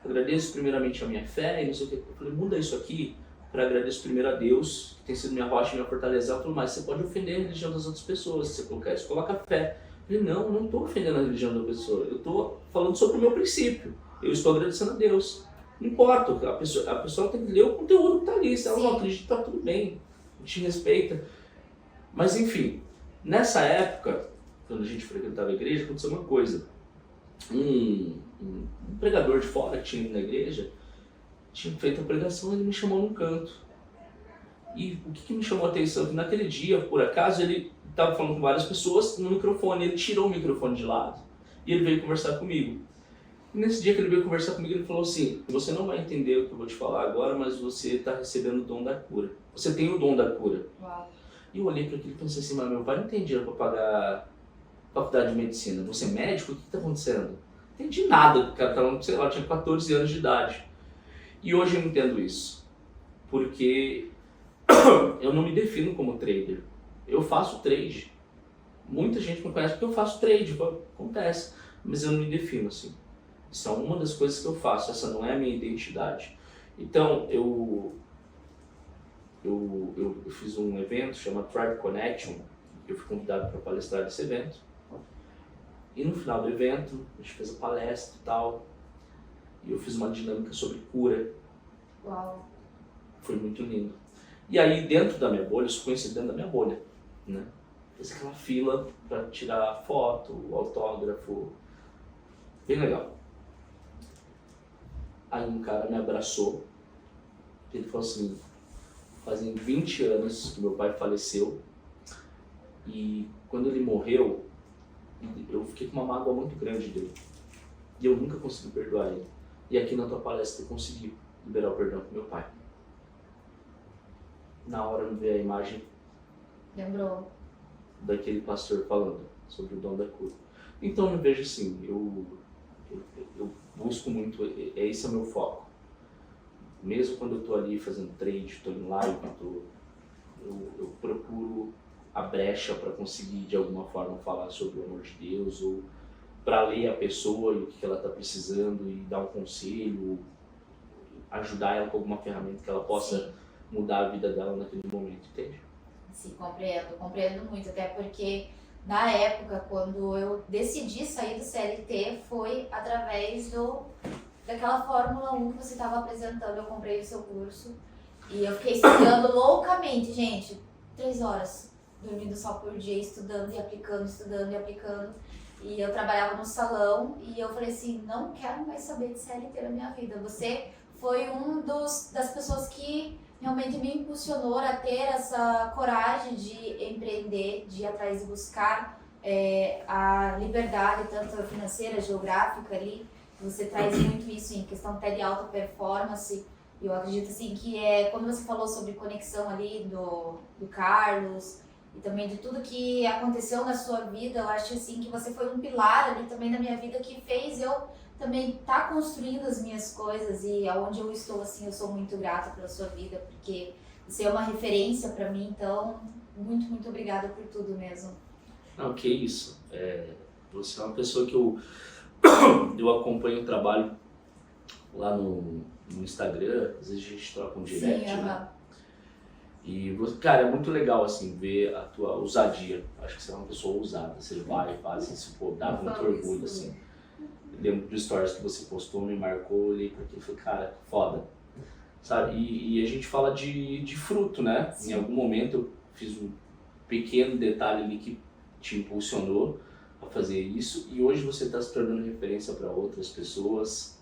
Speaker 2: Agradeço primeiramente a minha fé e não sei o que. Eu falei, muda isso aqui para agradeço primeiro a Deus, que tem sido minha rocha e minha fortaleza. Ela falou, mas você pode ofender a religião das outras pessoas se você colocar isso, coloca a fé. Eu falei, não estou ofendendo a religião da pessoa, eu estou falando sobre o meu princípio, eu estou agradecendo a Deus. Não importa, a pessoa tem que ler o conteúdo que está ali, se ela não acredita, está tudo bem, a gente respeita. Mas enfim, nessa época, quando a gente frequentava a igreja, aconteceu uma coisa. Um pregador de fora que tinha ido na igreja, tinha feito a pregação, ele me chamou num canto. E o que me chamou a atenção? Que naquele dia, por acaso, ele estava falando com várias pessoas no microfone, ele tirou o microfone de lado e ele veio conversar comigo. E nesse dia que ele veio conversar comigo, ele falou assim: você não vai entender o que eu vou te falar agora, mas você está recebendo o dom da cura. Você tem o dom da cura.
Speaker 1: Uau.
Speaker 2: E eu olhei para aquilo e pensei assim: mas meu pai não tem dinheiro para pagar faculdade de medicina. Você é médico? O que está acontecendo? Não entendi nada, o cara tava, sei lá, eu tinha 14 anos de idade. E hoje eu entendo isso. Porque eu não me defino como trader. Eu faço trade. Muita gente me conhece porque eu faço trade, acontece. Mas eu não me defino assim. Isso é uma das coisas que eu faço, essa não é a minha identidade. Então, eu fiz um evento chamado Tribe Connection, eu fui convidado para palestrar nesse evento. E no final do evento, a gente fez a palestra e tal, e eu fiz uma dinâmica sobre cura.
Speaker 1: Uau.
Speaker 2: Foi muito lindo. E aí, dentro da minha bolha, eu sou conhecido dentro da minha bolha, né? Fiz aquela fila para tirar foto, autógrafo, bem legal. Aí um cara me abraçou, ele falou assim: fazem 20 anos que meu pai faleceu e quando ele morreu, eu fiquei com uma mágoa muito grande dele e eu nunca consegui perdoar ele. E aqui na tua palestra eu consegui liberar o perdão pro meu pai. Na hora me veio a imagem
Speaker 1: Lembrou.
Speaker 2: daquele pastor falando sobre o dom da cura. Então eu vejo assim, eu busco muito, esse é o meu foco. Mesmo quando eu estou ali fazendo trade, estou em live, eu procuro a brecha para conseguir de alguma forma falar sobre o amor de Deus, ou para ler a pessoa e o que ela está precisando e dar um conselho, ajudar ela com alguma ferramenta que ela possa
Speaker 1: Sim.
Speaker 2: mudar a vida dela naquele momento, entende?
Speaker 1: Sim, compreendo muito, até porque na época, quando eu decidi sair do CLT, foi através daquela Fórmula 1 que você estava apresentando. Eu comprei o seu curso e eu fiquei estudando loucamente, gente, 3 horas, dormindo só por dia, estudando e aplicando, estudando e aplicando. E eu trabalhava no salão e eu falei assim: não quero mais saber de CLT na minha vida. Você foi das pessoas que realmente me impulsionou a ter essa coragem de empreender, de ir atrás e buscar a liberdade, tanto financeira, geográfica ali. Você traz muito isso em questão até de alta performance. Eu acredito assim que quando você falou sobre conexão ali do Carlos e também de tudo que aconteceu na sua vida, eu acho assim que você foi um pilar ali também na minha vida que fez eu também tá construindo as minhas coisas, e aonde eu estou assim, eu sou muito grata pela sua vida, porque você é uma referência para mim, então muito, muito obrigada por tudo mesmo.
Speaker 2: Não, que isso. Você é uma pessoa que eu acompanho o trabalho lá no Instagram, às vezes a gente troca um direct,
Speaker 1: Sim,
Speaker 2: né? E, cara, é muito legal, assim, ver a tua ousadia. Acho que você é uma pessoa ousada, você vai e faz isso, pô, dá muito orgulho, assim. Eu lembro dos stories que você postou, me marcou, olhei pra aquilo e falei: cara, foda, sabe? E a gente fala de fruto, né?
Speaker 1: Sim.
Speaker 2: Em algum momento eu fiz um pequeno detalhe ali que te impulsionou a fazer isso, e hoje você está se tornando referência para outras pessoas.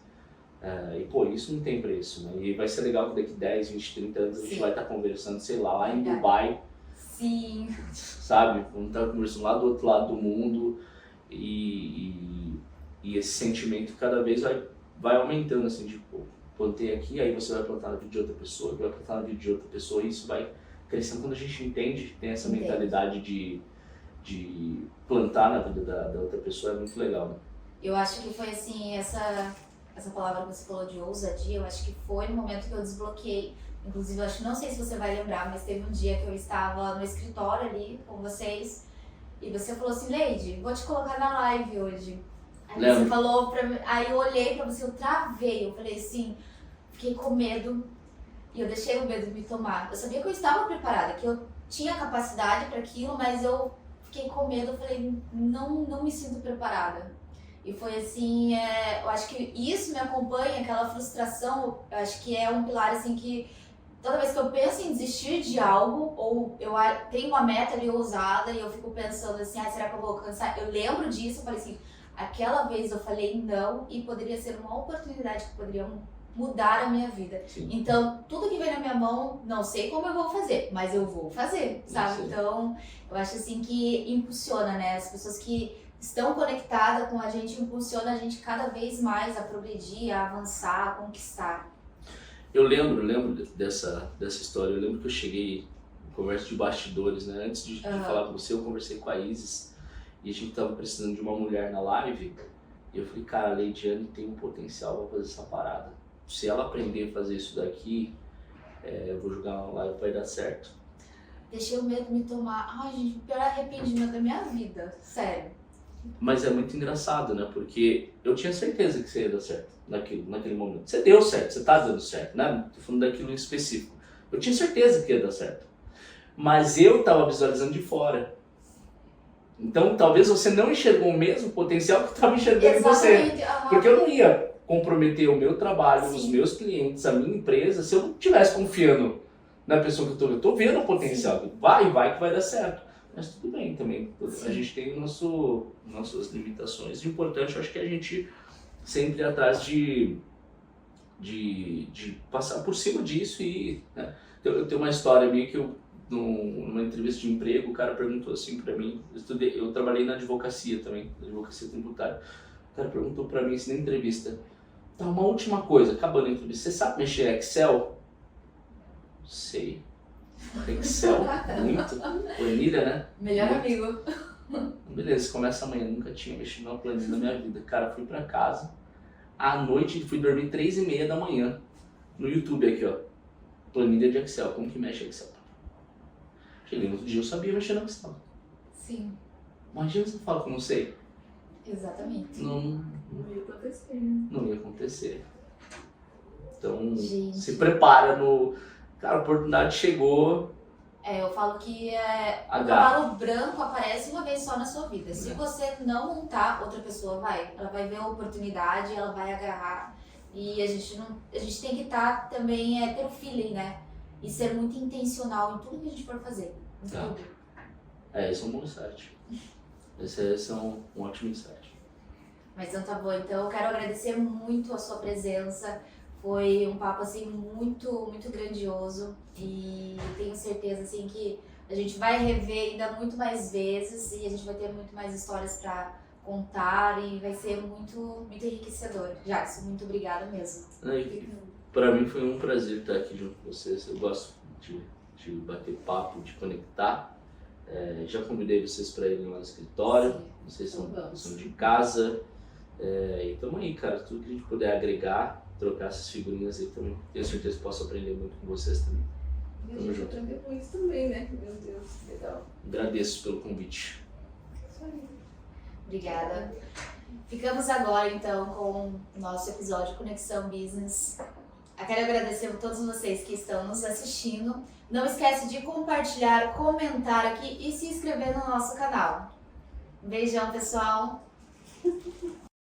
Speaker 2: E pô, isso não tem preço, né? E vai ser legal que daqui 10, 20, 30 anos a gente vai estar conversando, sei lá em Dubai.
Speaker 1: Sim.
Speaker 2: Sabe? Vamos estar conversando lá do outro lado do mundo, e esse sentimento cada vez vai aumentando, assim, de pô, plantei aqui, aí você vai plantar na vida de outra pessoa, vai plantar na vida de outra pessoa, e isso vai crescendo. Quando a gente entende, tem essa mentalidade de plantar na vida da outra pessoa, é muito legal, né?
Speaker 1: Eu acho que foi assim, essa palavra que você falou de ousadia, eu acho que foi no momento que eu desbloqueei. Inclusive, eu acho, não sei se você vai lembrar, mas teve um dia que eu estava no escritório ali com vocês e você falou assim: Leide, vou te colocar na live hoje. Aí você falou pra mim, aí eu olhei pra você, eu travei, eu falei assim, fiquei com medo e eu deixei o medo me tomar. Eu sabia que eu estava preparada, que eu tinha capacidade para aquilo, mas eu fiquei com medo, eu falei: não me sinto preparada. E foi assim, eu acho que isso me acompanha, aquela frustração, eu acho que é um pilar assim que toda vez que eu penso em desistir de algo, ou eu tenho uma meta ali ousada e eu fico pensando assim: será que eu vou alcançar? Eu lembro disso, eu falei assim, aquela vez eu falei não e poderia ser uma oportunidade que poderia
Speaker 4: mudar a minha vida.
Speaker 2: Sim.
Speaker 4: Então, tudo que vem na minha mão, não sei como eu vou fazer, mas eu vou fazer, sabe?
Speaker 2: Sim.
Speaker 4: Então, eu acho assim que impulsiona, né? As pessoas que estão conectadas com a gente, impulsiona a gente cada vez mais a progredir, a avançar, a conquistar.
Speaker 2: Eu lembro dessa história. Eu lembro que eu cheguei em conversa de bastidores, né? Antes de falar com você, eu conversei com a Isis e a gente tava precisando de uma mulher na live. E eu falei, cara, a Leidiane tem um potencial pra fazer essa parada. Se ela aprender a fazer isso daqui, eu vou jogar uma live, vai dar certo.
Speaker 4: Deixei o medo me tomar. Ai, gente, o pior arrependimento da minha vida. Sério.
Speaker 2: Mas é muito engraçado, né? Porque eu tinha certeza que você ia dar certo naquele momento. Você deu certo, você tá dando certo, né? Tô falando daquilo em específico. Eu tinha certeza que ia dar certo. Mas eu tava visualizando de fora. Então, talvez você não enxergou o mesmo potencial que eu tava enxergando em você.
Speaker 4: Exatamente. Aham.
Speaker 2: Porque eu não ia comprometer o meu trabalho,
Speaker 4: Sim.
Speaker 2: os meus clientes, a minha empresa, se eu não estivesse confiando na pessoa que eu tô vendo o potencial. Vai que vai dar certo. Mas tudo bem também.
Speaker 4: Sim.
Speaker 2: A gente tem nossas limitações. O importante, eu acho que é a gente sempre ir atrás de passar por cima disso e... Né? Eu tenho uma história minha que numa entrevista de emprego, o cara perguntou assim pra mim, eu trabalhei na advocacia também, na advocacia tributária. O cara perguntou pra mim assim na entrevista, tá, uma última coisa, acabando a entrevista, você sabe mexer Excel? Sei. Excel, muito. Planilha, né?
Speaker 4: Melhor
Speaker 2: Muito.
Speaker 4: amigo.
Speaker 2: Beleza, começa amanhã, nunca tinha mexido numa planilha na minha vida. Cara, fui pra casa, à noite fui dormir 3h30 da manhã, no YouTube aqui, ó. Planilha de Excel, como que mexe Excel? Cheguei no outro dia, eu sabia mexer no Excel.
Speaker 4: Sim,
Speaker 2: Imagina se eu falo que eu não sei.
Speaker 4: exatamente.
Speaker 2: Não
Speaker 4: ia acontecer, né?
Speaker 2: não ia acontecer. Então,
Speaker 4: Gente.
Speaker 2: se prepara no... Cara, a oportunidade chegou.
Speaker 4: Eu falo que o
Speaker 2: H.
Speaker 4: cavalo branco aparece uma vez só na sua vida. Se você não montar, outra pessoa vai. Ela vai ver a oportunidade, ela vai agarrar. E a gente tem que estar também, ter o feeling, né? E ser muito intencional em tudo que a gente for fazer. Em
Speaker 2: Tá.
Speaker 4: tudo.
Speaker 2: Esse é um bom insight. Esse é um ótimo insight.
Speaker 4: Mas então tá bom. Então eu quero agradecer muito a sua presença. Foi um papo assim muito, muito grandioso e tenho certeza assim que a gente vai rever ainda muito mais vezes e a gente vai ter muito mais histórias para contar e vai ser muito, muito enriquecedor. Jackson, muito obrigada mesmo.
Speaker 2: Para mim foi um prazer estar aqui junto com vocês. Eu gosto de bater papo, de conectar. Já convidei vocês para irem lá no escritório.
Speaker 4: Sim.
Speaker 2: Vocês
Speaker 4: Vamos.
Speaker 2: são de casa. E tamo aí, cara. Tudo que a gente puder agregar, trocar essas figurinhas aí também. Tenho certeza que posso aprender muito com vocês também.
Speaker 5: E a
Speaker 2: Tamo
Speaker 5: gente
Speaker 2: junto.
Speaker 5: aprendeu com isso também, né? Meu Deus, legal.
Speaker 2: Agradeço pelo convite.
Speaker 5: Isso aí.
Speaker 4: Obrigada. Ficamos agora então com o nosso episódio Conexão Business. Eu quero agradecer a todos vocês que estão nos assistindo. Não esquece de compartilhar, comentar aqui e se inscrever no nosso canal. Um beijão, pessoal!